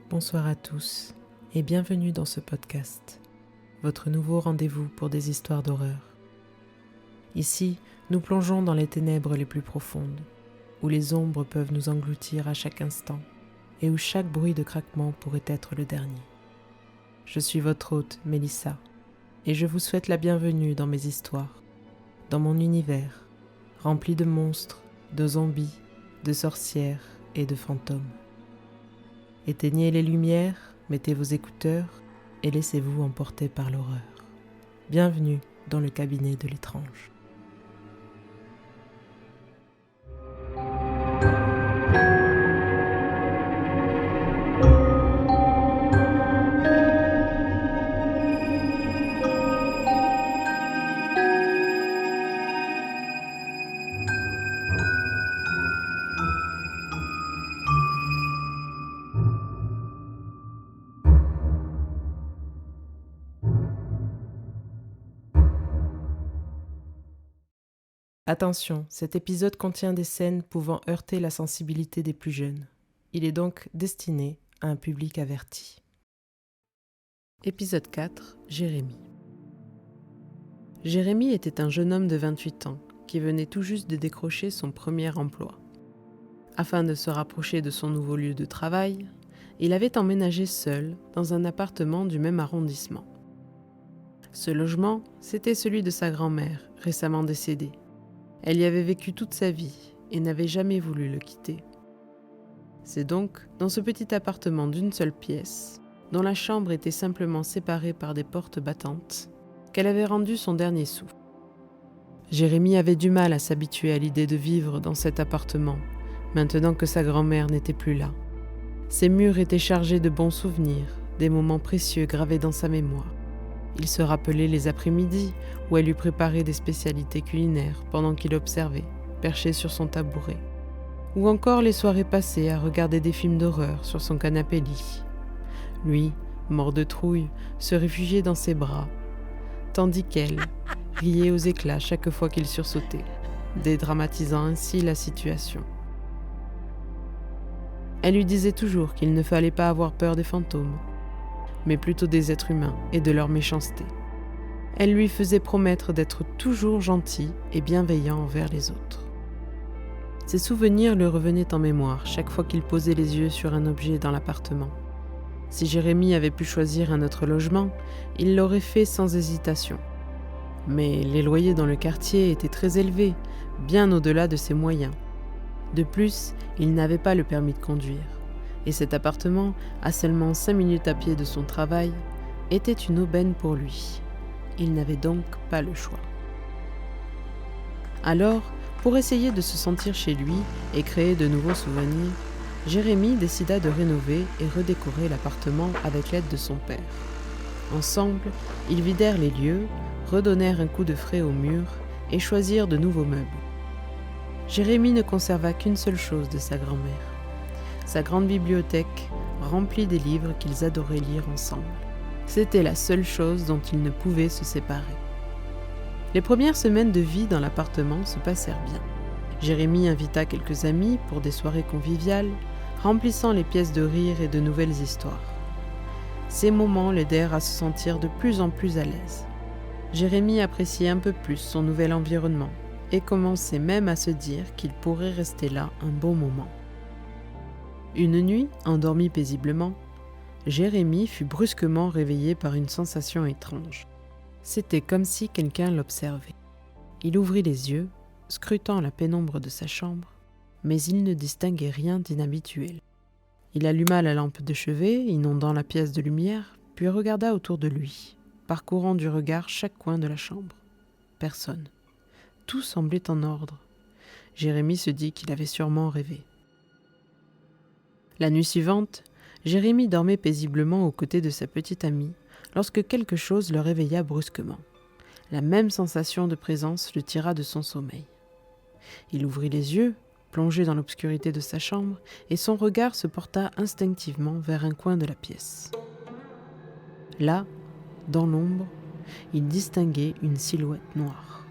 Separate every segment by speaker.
Speaker 1: Bonsoir à tous et bienvenue dans ce podcast, votre nouveau rendez-vous pour des histoires d'horreur. Ici, nous plongeons dans les ténèbres les plus profondes, où les ombres peuvent nous engloutir à chaque instant et où chaque bruit de craquement pourrait être le dernier. Je suis votre hôte, Mélissa, et je vous souhaite la bienvenue dans mes histoires, dans mon univers, rempli de monstres, de zombies, de sorcières et de fantômes. Éteignez les lumières, mettez vos écouteurs et laissez-vous emporter par l'horreur. Bienvenue dans le cabinet de l'étrange. Attention, cet épisode contient des scènes pouvant heurter la sensibilité des plus jeunes. Il est donc destiné à un public averti. Épisode 4, Jérémy. Jérémy était un jeune homme de 28 ans qui venait tout juste de décrocher son premier emploi. Afin de se rapprocher de son nouveau lieu de travail, il avait emménagé seul dans un appartement du même arrondissement. Ce logement, c'était celui de sa grand-mère, récemment décédée. Elle y avait vécu toute sa vie et n'avait jamais voulu le quitter. C'est donc dans ce petit appartement d'une seule pièce, dont la chambre était simplement séparée par des portes battantes, qu'elle avait rendu son dernier souffle. Jérémy avait du mal à s'habituer à l'idée de vivre dans cet appartement, maintenant que sa grand-mère n'était plus là. Ses murs étaient chargés de bons souvenirs, des moments précieux gravés dans sa mémoire. Il se rappelait les après-midi où elle lui préparait des spécialités culinaires pendant qu'il observait, perché sur son tabouret. Ou encore les soirées passées à regarder des films d'horreur sur son canapé-lit. Lui, mort de trouille, se réfugiait dans ses bras, tandis qu'elle riait aux éclats chaque fois qu'il sursautait, dédramatisant ainsi la situation. Elle lui disait toujours qu'il ne fallait pas avoir peur des fantômes, mais plutôt des êtres humains et de leur méchanceté. Elle lui faisait promettre d'être toujours gentil et bienveillant envers les autres. Ses souvenirs lui revenaient en mémoire chaque fois qu'il posait les yeux sur un objet dans l'appartement. Si Jérémy avait pu choisir un autre logement, il l'aurait fait sans hésitation. Mais les loyers dans le quartier étaient très élevés, bien au-delà de ses moyens. De plus, il n'avait pas le permis de conduire. Et cet appartement, à seulement 5 minutes à pied de son travail, était une aubaine pour lui. Il n'avait donc pas le choix. Alors, pour essayer de se sentir chez lui et créer de nouveaux souvenirs, Jérémy décida de rénover et redécorer l'appartement avec l'aide de son père. Ensemble, ils vidèrent les lieux, redonnèrent un coup de frais aux murs et choisirent de nouveaux meubles. Jérémy ne conserva qu'une seule chose de sa grand-mère. Sa grande bibliothèque, remplie des livres qu'ils adoraient lire ensemble. C'était la seule chose dont ils ne pouvaient se séparer. Les premières semaines de vie dans l'appartement se passèrent bien. Jérémy invita quelques amis pour des soirées conviviales, remplissant les pièces de rire et de nouvelles histoires. Ces moments l'aidèrent à se sentir de plus en plus à l'aise. Jérémy appréciait un peu plus son nouvel environnement et commençait même à se dire qu'il pourrait rester là un bon moment. Une nuit, endormi paisiblement, Jérémy fut brusquement réveillé par une sensation étrange. C'était comme si quelqu'un l'observait. Il ouvrit les yeux, scrutant la pénombre de sa chambre, mais il ne distinguait rien d'inhabituel. Il alluma la lampe de chevet, inondant la pièce de lumière, puis regarda autour de lui, parcourant du regard chaque coin de la chambre. Personne. Tout semblait en ordre. Jérémy se dit qu'il avait sûrement rêvé. La nuit suivante, Jérémy dormait paisiblement aux côtés de sa petite amie lorsque quelque chose le réveilla brusquement. La même sensation de présence le tira de son sommeil. Il ouvrit les yeux, plongé dans l'obscurité de sa chambre, et son regard se porta instinctivement vers un coin de la pièce. Là, dans l'ombre, il distinguait une silhouette noire.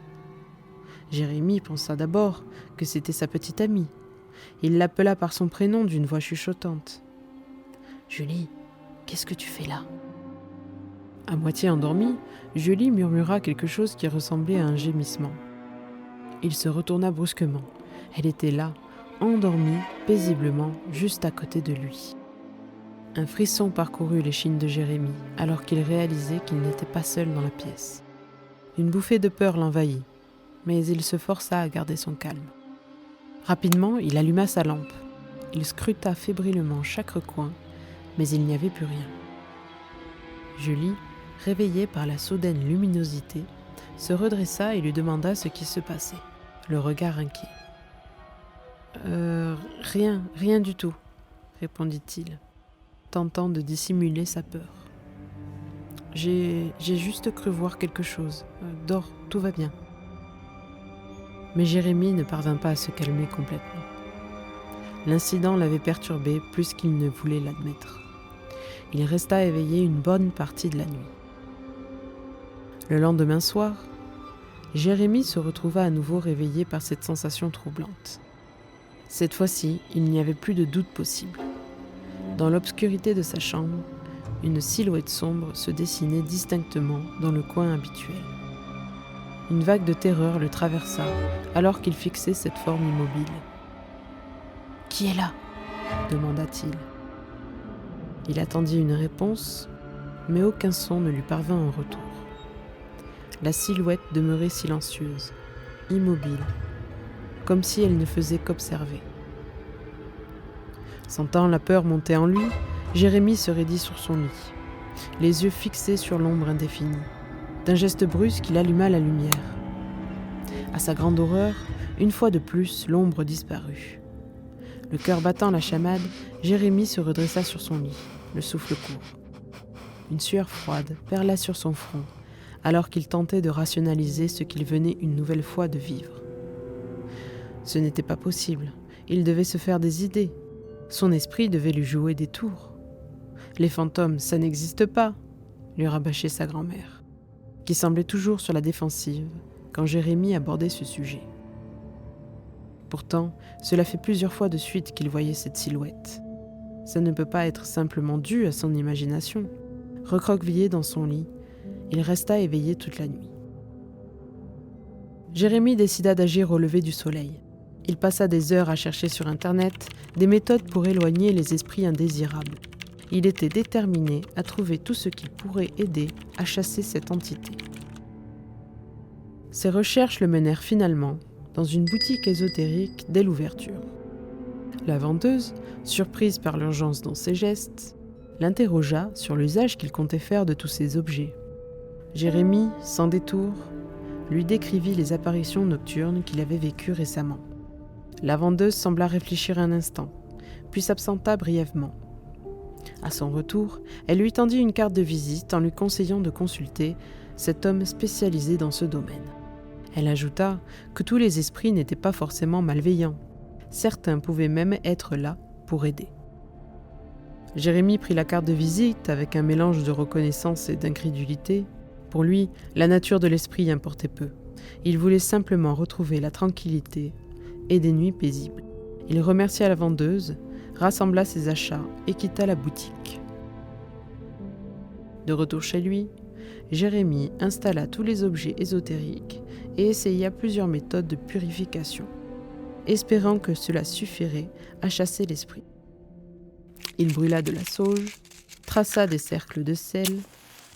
Speaker 1: Jérémy pensa d'abord que c'était sa petite amie. Il l'appela par son prénom d'une voix chuchotante. « Julie, qu'est-ce que tu fais là ?» À moitié endormie, Julie murmura quelque chose qui ressemblait à un gémissement. Il se retourna brusquement. Elle était là, endormie, paisiblement, juste à côté de lui. Un frisson parcourut l'échine de Jérémie, alors qu'il réalisait qu'il n'était pas seul dans la pièce. Une bouffée de peur l'envahit, mais il se força à garder son calme. Rapidement, il alluma sa lampe. Il scruta fébrilement chaque recoin, mais il n'y avait plus rien. Julie, réveillée par la soudaine luminosité, se redressa et lui demanda ce qui se passait, le regard inquiet. Rien du tout, répondit-il, tentant de dissimuler sa peur. J'ai juste cru voir quelque chose. Dors, tout va bien. Mais Jérémie ne parvint pas à se calmer complètement. L'incident l'avait perturbé plus qu'il ne voulait l'admettre. Il resta éveillé une bonne partie de la nuit. Le lendemain soir, Jérémie se retrouva à nouveau réveillé par cette sensation troublante. Cette fois-ci, il n'y avait plus de doute possible. Dans l'obscurité de sa chambre, une silhouette sombre se dessinait distinctement dans le coin habituel. Une vague de terreur le traversa alors qu'il fixait cette forme immobile. « Qui est là ?» demanda-t-il. Il attendit une réponse, mais aucun son ne lui parvint en retour. La silhouette demeurait silencieuse, immobile, comme si elle ne faisait qu'observer. Sentant la peur monter en lui, Jérémie se raidit sur son lit, les yeux fixés sur l'ombre indéfinie. D'un geste brusque, il alluma la lumière. À sa grande horreur, une fois de plus, l'ombre disparut. Le cœur battant la chamade, Jérémie se redressa sur son lit, le souffle court. Une sueur froide perla sur son front, alors qu'il tentait de rationaliser ce qu'il venait une nouvelle fois de vivre. Ce n'était pas possible, il devait se faire des idées. Son esprit devait lui jouer des tours. Les fantômes, ça n'existe pas, lui rabâchait sa grand-mère, qui semblait toujours sur la défensive quand Jérémie abordait ce sujet. Pourtant, cela fait plusieurs fois de suite qu'il voyait cette silhouette. Ça ne peut pas être simplement dû à son imagination. Recroquevillé dans son lit, il resta éveillé toute la nuit. Jérémie décida d'agir au lever du soleil. Il passa des heures à chercher sur Internet des méthodes pour éloigner les esprits indésirables. Il était déterminé à trouver tout ce qui pourrait aider à chasser cette entité. Ses recherches le menèrent finalement dans une boutique ésotérique dès l'ouverture. La vendeuse, surprise par l'urgence dans ses gestes, l'interrogea sur l'usage qu'il comptait faire de tous ces objets. Jérémie, sans détour, lui décrivit les apparitions nocturnes qu'il avait vécues récemment. La vendeuse sembla réfléchir un instant, puis s'absenta brièvement. À son retour, elle lui tendit une carte de visite en lui conseillant de consulter cet homme spécialisé dans ce domaine. Elle ajouta que tous les esprits n'étaient pas forcément malveillants. Certains pouvaient même être là pour aider. Jérémie prit la carte de visite avec un mélange de reconnaissance et d'incrédulité. Pour lui, la nature de l'esprit importait peu. Il voulait simplement retrouver la tranquillité et des nuits paisibles. Il remercia la vendeuse, rassembla ses achats et quitta la boutique. De retour chez lui, Jérémie installa tous les objets ésotériques et essaya plusieurs méthodes de purification, espérant que cela suffirait à chasser l'esprit. Il brûla de la sauge, traça des cercles de sel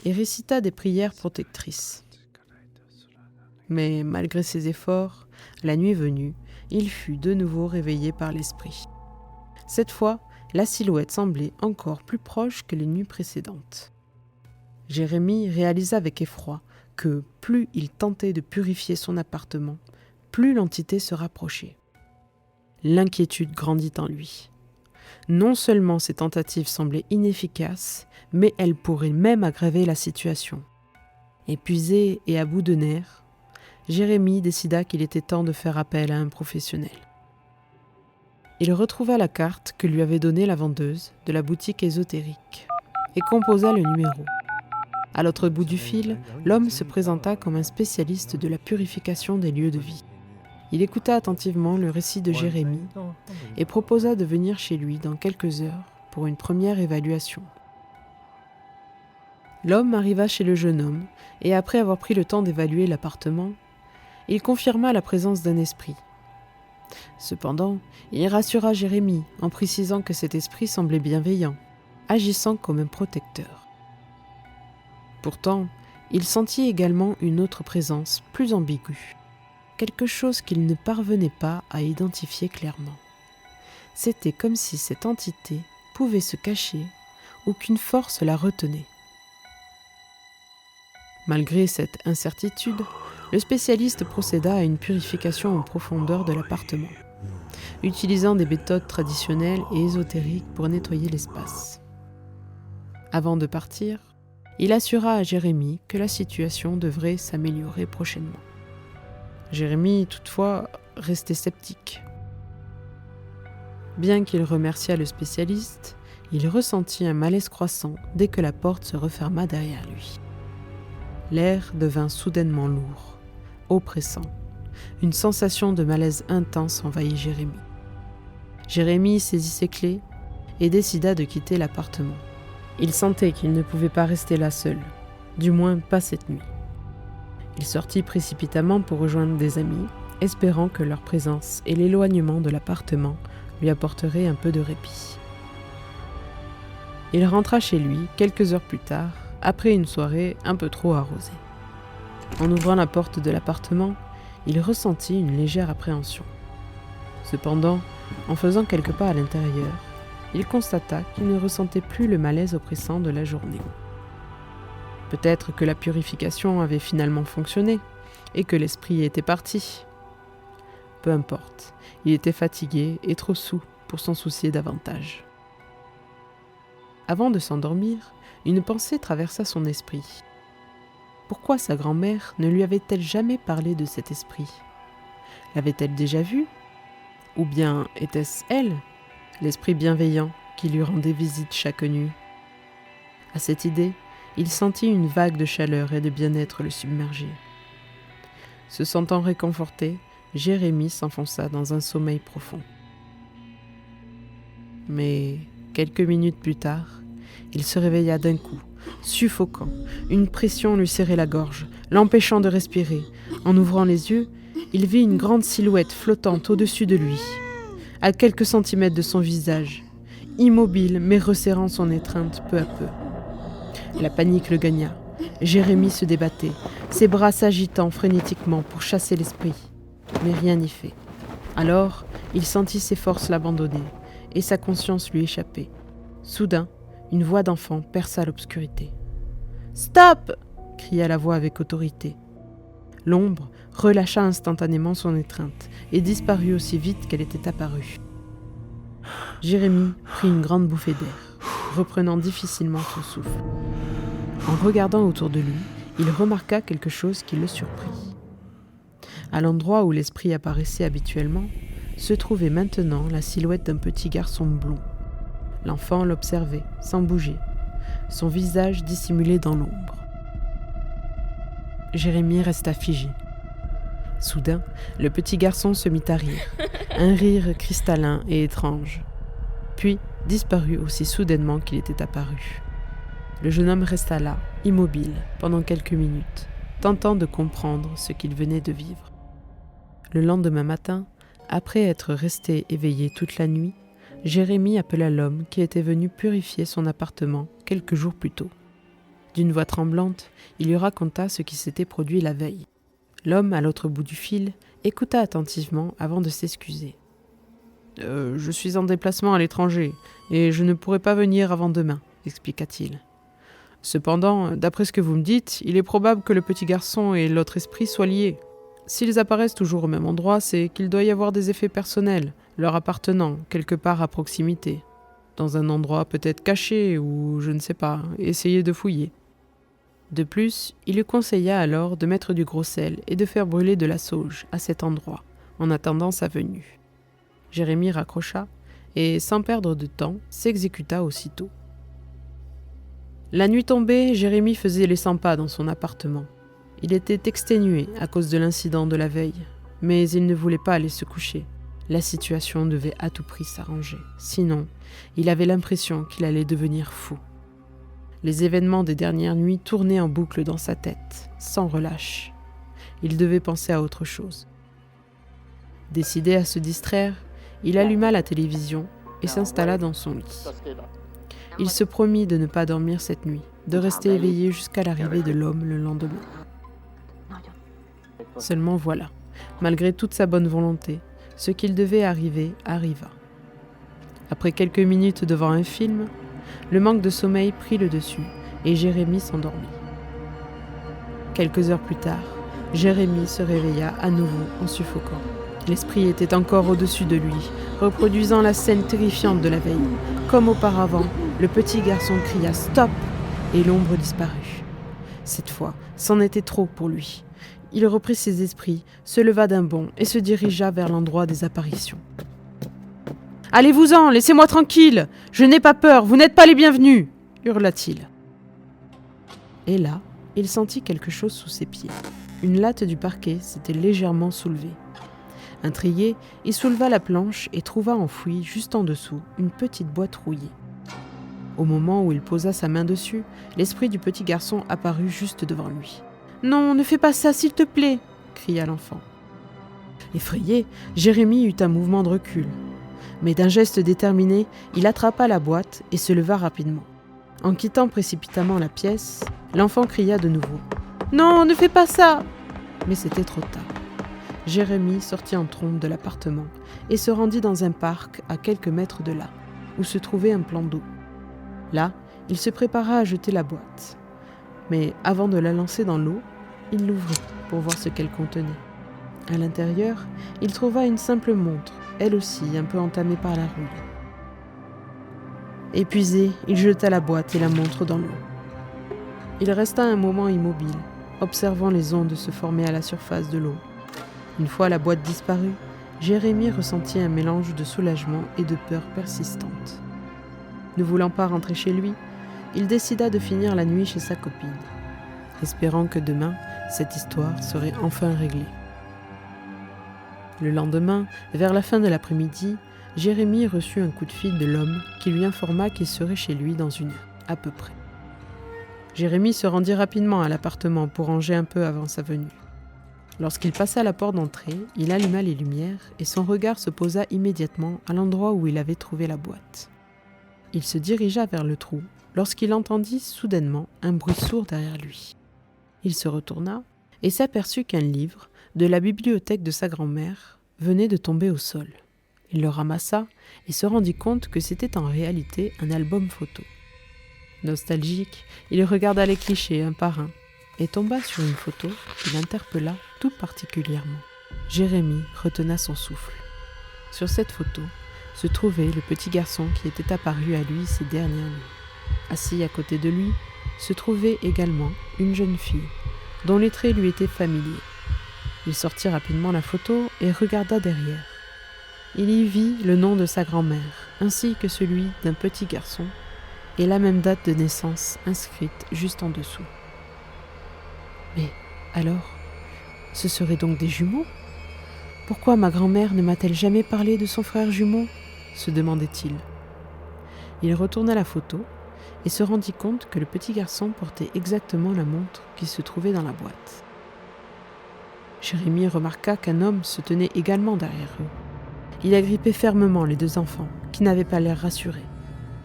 Speaker 1: et récita des prières protectrices. Mais malgré ses efforts, la nuit venue, il fut de nouveau réveillé par l'esprit. Cette fois, la silhouette semblait encore plus proche que les nuits précédentes. Jérémie réalisa avec effroi que plus il tentait de purifier son appartement, plus l'entité se rapprochait. L'inquiétude grandit en lui. Non seulement ses tentatives semblaient inefficaces, mais elles pourraient même aggraver la situation. Épuisé et à bout de nerfs, Jérémie décida qu'il était temps de faire appel à un professionnel. Il retrouva la carte que lui avait donnée la vendeuse de la boutique ésotérique et composa le numéro. À l'autre bout du fil, l'homme se présenta comme un spécialiste de la purification des lieux de vie. Il écouta attentivement le récit de Jérémie et proposa de venir chez lui dans quelques heures pour une première évaluation. L'homme arriva chez le jeune homme, et après avoir pris le temps d'évaluer l'appartement, il confirma la présence d'un esprit. Cependant, il rassura Jérémie en précisant que cet esprit semblait bienveillant, agissant comme un protecteur. Pourtant, il sentit également une autre présence plus ambiguë, quelque chose qu'il ne parvenait pas à identifier clairement. C'était comme si cette entité pouvait se cacher ou qu'une force la retenait. Malgré cette incertitude, le spécialiste procéda à une purification en profondeur de l'appartement, utilisant des méthodes traditionnelles et ésotériques pour nettoyer l'espace. Avant de partir, il assura à Jérémie que la situation devrait s'améliorer prochainement. Jérémie, toutefois, restait sceptique. Bien qu'il remerciât le spécialiste, il ressentit un malaise croissant dès que la porte se referma derrière lui. L'air devint soudainement lourd, oppressant. Une sensation de malaise intense envahit Jérémie. Jérémie saisit ses clés et décida de quitter l'appartement. Il sentait qu'il ne pouvait pas rester là seul, du moins pas cette nuit. Il sortit précipitamment pour rejoindre des amis, espérant que leur présence et l'éloignement de l'appartement lui apporteraient un peu de répit. Il rentra chez lui quelques heures plus tard, après une soirée un peu trop arrosée. En ouvrant la porte de l'appartement, il ressentit une légère appréhension. Cependant, en faisant quelques pas à l'intérieur, il constata qu'il ne ressentait plus le malaise oppressant de la journée. Peut-être que la purification avait finalement fonctionné et que l'esprit était parti. Peu importe, il était fatigué et trop saoul pour s'en soucier davantage. Avant de s'endormir, une pensée traversa son esprit. Pourquoi sa grand-mère ne lui avait-elle jamais parlé de cet esprit ? L'avait-elle déjà vu ? Ou bien était-ce elle, l'esprit bienveillant, qui lui rendait visite chaque nuit ? À cette idée, il sentit une vague de chaleur et de bien-être le submerger. Se sentant réconforté, Jérémie s'enfonça dans un sommeil profond. Mais quelques minutes plus tard, il se réveilla d'un coup, suffocant. Une pression lui serrait la gorge, l'empêchant de respirer. En ouvrant les yeux, il vit une grande silhouette flottante au-dessus de lui, à quelques centimètres de son visage, immobile mais resserrant son étreinte peu à peu. La panique le gagna. Jérémie se débattait, ses bras s'agitant frénétiquement pour chasser l'esprit. Mais rien n'y fait. Alors, il sentit ses forces l'abandonner et sa conscience lui échapper. Soudain, une voix d'enfant perça l'obscurité. « Stop !» cria la voix avec autorité. L'ombre relâcha instantanément son étreinte et disparut aussi vite qu'elle était apparue. Jérémie prit une grande bouffée d'air, reprenant difficilement son souffle. En regardant autour de lui, il remarqua quelque chose qui le surprit. À l'endroit où l'esprit apparaissait habituellement, se trouvait maintenant la silhouette d'un petit garçon blond. L'enfant l'observait, sans bouger, son visage dissimulé dans l'ombre. Jérémie resta figé. Soudain, le petit garçon se mit à rire, un rire cristallin et étrange, puis disparut aussi soudainement qu'il était apparu. Le jeune homme resta là, immobile, pendant quelques minutes, tentant de comprendre ce qu'il venait de vivre. Le lendemain matin, après être resté éveillé toute la nuit, Jérémie appela l'homme qui était venu purifier son appartement quelques jours plus tôt. D'une voix tremblante, il lui raconta ce qui s'était produit la veille. L'homme, à l'autre bout du fil, écouta attentivement avant de s'excuser. « Je suis en déplacement à l'étranger et je ne pourrai pas venir avant demain, » expliqua-t-il. « Cependant, d'après ce que vous me dites, il est probable que le petit garçon et l'autre esprit soient liés. S'ils apparaissent toujours au même endroit, c'est qu'il doit y avoir des effets personnels, leur appartenant, quelque part à proximité. Dans un endroit peut-être caché ou, je ne sais pas, essayez de fouiller. » De plus, il lui conseilla alors de mettre du gros sel et de faire brûler de la sauge à cet endroit, en attendant sa venue. Jérémie raccrocha et, sans perdre de temps, s'exécuta aussitôt. La nuit tombée, Jérémie faisait les 100 pas dans son appartement. Il était exténué à cause de l'incident de la veille, mais il ne voulait pas aller se coucher. La situation devait à tout prix s'arranger. Sinon, il avait l'impression qu'il allait devenir fou. Les événements des dernières nuits tournaient en boucle dans sa tête, sans relâche. Il devait penser à autre chose. Décidé à se distraire, il alluma la télévision et s'installa dans son lit. Il se promit de ne pas dormir cette nuit, de rester éveillé jusqu'à l'arrivée de l'homme le lendemain. Seulement voilà, malgré toute sa bonne volonté, ce qu'il devait arriver arriva. Après quelques minutes devant un film, le manque de sommeil prit le dessus et Jérémie s'endormit. Quelques heures plus tard, Jérémie se réveilla à nouveau en suffoquant. L'esprit était encore au-dessus de lui, reproduisant la scène terrifiante de la veille. Comme auparavant, le petit garçon cria « Stop !» et l'ombre disparut. Cette fois, c'en était trop pour lui. Il reprit ses esprits, se leva d'un bond et se dirigea vers l'endroit des apparitions. « Allez-vous-en, laissez-moi tranquille! Je n'ai pas peur, vous n'êtes pas les bienvenus !» hurla-t-il. Et là, il sentit quelque chose sous ses pieds. Une latte du parquet s'était légèrement soulevée. Intrigué, il souleva la planche et trouva enfouie, juste en dessous, une petite boîte rouillée. Au moment où il posa sa main dessus, l'esprit du petit garçon apparut juste devant lui. « Non, ne fais pas ça, s'il te plaît !» cria l'enfant. Effrayé, Jérémie eut un mouvement de recul. Mais d'un geste déterminé, il attrapa la boîte et se leva rapidement. En quittant précipitamment la pièce, l'enfant cria de nouveau. « Non, ne fais pas ça !» Mais c'était trop tard. Jérémie sortit en trombe de l'appartement et se rendit dans un parc à quelques mètres de là, où se trouvait un plan d'eau. Là, il se prépara à jeter la boîte. Mais avant de la lancer dans l'eau, il l'ouvrit pour voir ce qu'elle contenait. À l'intérieur, il trouva une simple montre, elle aussi un peu entamée par la rouille. Épuisé, il jeta la boîte et la montre dans l'eau. Il resta un moment immobile, observant les ondes se former à la surface de l'eau. Une fois la boîte disparue, Jérémie ressentit un mélange de soulagement et de peur persistante. Ne voulant pas rentrer chez lui, il décida de finir la nuit chez sa copine, espérant que demain, cette histoire serait enfin réglée. Le lendemain, vers la fin de l'après-midi, Jérémie reçut un coup de fil de l'homme qui lui informa qu'il serait chez lui dans une heure, à peu près. Jérémie se rendit rapidement à l'appartement pour ranger un peu avant sa venue. Lorsqu'il passa la porte d'entrée, il alluma les lumières et son regard se posa immédiatement à l'endroit où il avait trouvé la boîte. Il se dirigea vers le trou lorsqu'il entendit soudainement un bruit sourd derrière lui. Il se retourna et s'aperçut qu'un livre de la bibliothèque de sa grand-mère venait de tomber au sol. Il le ramassa et se rendit compte que c'était en réalité un album photo. Nostalgique, il regarda les clichés un par un et tomba sur une photo qui l'interpella tout particulièrement. Jérémie retena son souffle. Sur cette photo se trouvait le petit garçon qui était apparu à lui ces dernières nuits. Assis à côté de lui se trouvait également une jeune fille dont les traits lui étaient familiers. Il sortit rapidement la photo et regarda derrière. Il y vit le nom de sa grand-mère ainsi que celui d'un petit garçon et la même date de naissance inscrite juste en dessous. Mais alors, ce seraient donc des jumeaux ? Pourquoi ma grand-mère ne m'a-t-elle jamais parlé de son frère jumeau ? Se demandait-il. Il retourna la photo et se rendit compte que le petit garçon portait exactement la montre qui se trouvait dans la boîte. Jérémie remarqua qu'un homme se tenait également derrière eux. Il agrippait fermement les deux enfants, qui n'avaient pas l'air rassurés.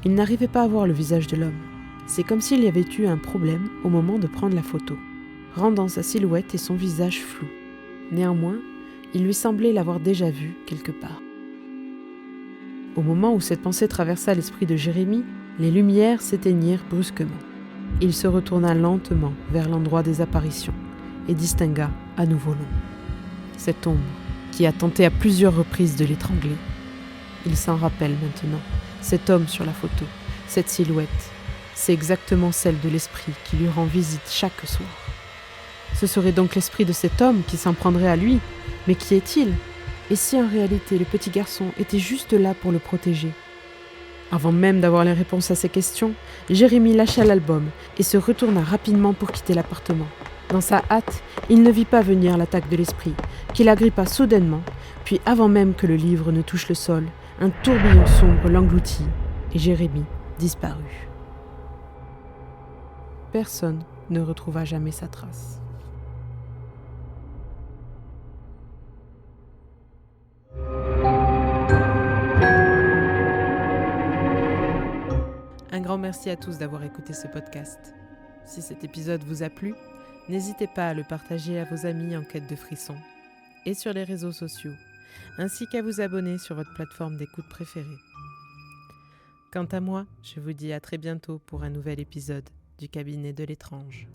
Speaker 1: Il n'arrivait pas à voir le visage de l'homme. C'est comme s'il y avait eu un problème au moment de prendre la photo, rendant sa silhouette et son visage flous. Néanmoins, il lui semblait l'avoir déjà vu quelque part. Au moment où cette pensée traversa l'esprit de Jérémie, les lumières s'éteignirent brusquement. Il se retourna lentement vers l'endroit des apparitions et distingua à nouveau l'ombre. Cette ombre qui a tenté à plusieurs reprises de l'étrangler. Il s'en rappelle maintenant. Cet homme sur la photo, cette silhouette, c'est exactement celle de l'esprit qui lui rend visite chaque soir. Ce serait donc l'esprit de cet homme qui s'en prendrait à lui. Mais qui est-il ? Et si en réalité le petit garçon était juste là pour le protéger ? Avant même d'avoir les réponses à ces questions, Jérémie lâcha l'album et se retourna rapidement pour quitter l'appartement. Dans sa hâte, il ne vit pas venir l'attaque de l'esprit, qui l'agrippa soudainement, puis avant même que le livre ne touche le sol, un tourbillon sombre l'engloutit, et Jérémie disparut. Personne ne retrouva jamais sa trace. Un grand merci à tous d'avoir écouté ce podcast. Si cet épisode vous a plu, n'hésitez pas à le partager à vos amis en quête de frissons et sur les réseaux sociaux, ainsi qu'à vous abonner sur votre plateforme d'écoute préférée. Quant à moi, je vous dis à très bientôt pour un nouvel épisode du cabinet de l'étrange.